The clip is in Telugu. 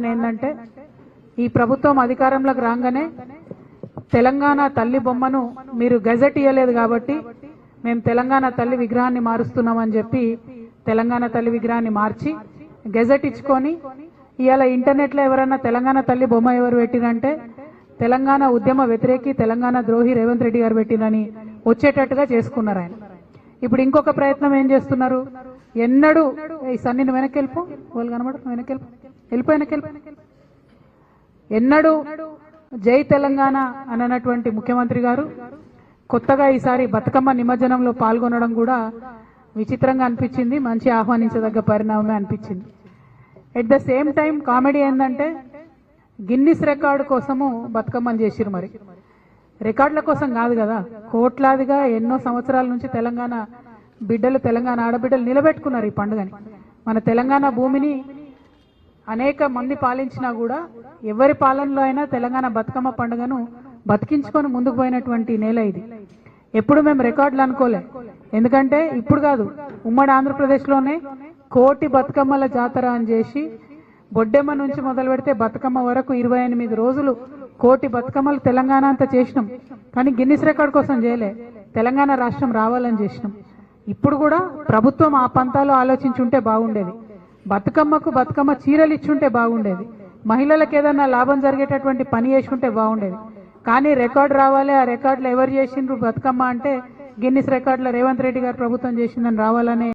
ఉదాహరణ ఏంటంటే ఈ ప్రభుత్వం అధికారంలోకి రాగానే తెలంగాణ తల్లి బొమ్మను మీరు గెజెట్ ఇయ్యలేదు కాబట్టి మేము తెలంగాణ తల్లి విగ్రహాన్ని మారుస్తున్నామని చెప్పి తెలంగాణ తల్లి విగ్రహాన్ని మార్చి గెజెట్ ఇచ్చుకొని ఇవాళ ఇంటర్నెట్లో ఎవరైనా తెలంగాణ తల్లి బొమ్మ ఎవరు పెట్టిరంటే తెలంగాణ ఉద్యమ వ్యతిరేకి తెలంగాణ ద్రోహి రేవంత్ రెడ్డి గారు పెట్టిరని వచ్చేటట్టుగా చేసుకున్నారు ఆయన. ఇప్పుడు ఇంకొక ప్రయత్నం ఏం చేస్తున్నారు, ఎన్నడూ ఈ సన్నిని వెనక్కి వెళ్ళిపో, వాళ్ళు కనబడు వెనక్కి ఎన్నడూ జై తెలంగాణ అన్నటువంటి ముఖ్యమంత్రి గారు కొత్తగా ఈసారి బతుకమ్మ నిమజ్జనంలో పాల్గొనడం కూడా విచిత్రంగా అనిపించింది, మంచి ఆహ్వానించదగ్గ పరిణామమే అనిపించింది. At the same time comedy ఏంటంటే గిన్నిస్ రికార్డు కోసము బతుకమ్మని చేసిరు. మరి రికార్డుల కోసం కాదు కదా, కోట్లాదిగా ఎన్నో సంవత్సరాల నుంచి తెలంగాణ బిడ్డలు తెలంగాణ ఆడబిడ్డలు నిలబెట్టుకున్నారు ఈ పండుగని. మన తెలంగాణ భూమిని అనేక మంది పాలించినా కూడా ఎవరి పాలనలో అయినా తెలంగాణ బతుకమ్మ పండుగను బతికించుకొని ముందుకు పోయినటువంటి నేల ఇది. ఎప్పుడు మేము రికార్డులు అనుకోలే, ఎందుకంటే ఇప్పుడు కాదు, ఉమ్మడి ఆంధ్రప్రదేశ్లోనే కోటి బతుకమ్మల జాతర అని చేసి బొడ్డెమ్మ నుంచి మొదలు పెడితే బతుకమ్మ వరకు 28 రోజులు కోటి బతుకమ్మలు తెలంగాణ అంతా చేసినాం. కానీ గిన్నిస్ రికార్డు కోసం చేయలే, తెలంగాణ రాష్ట్రం రావాలని చేసినాం. ఇప్పుడు కూడా ప్రభుత్వం ఆ పంతాలో ఆలోచించుంటే బాగుండేది, బతుకమ్మకు బతుకమ్మ చీరలు ఇచ్చుంటే బాగుండేది, మహిళలకు ఏదైనా లాభం జరిగేటటువంటి పని చేసుకుంటే బాగుండేది. కానీ రికార్డు రావాలి, ఆ రికార్డులో ఎవరు చేసిండ్రు బతుకమ్మ అంటే గిన్నిస్ రికార్డులో రేవంత్ రెడ్డి గారు ప్రభుత్వం చేసిందని రావాలనే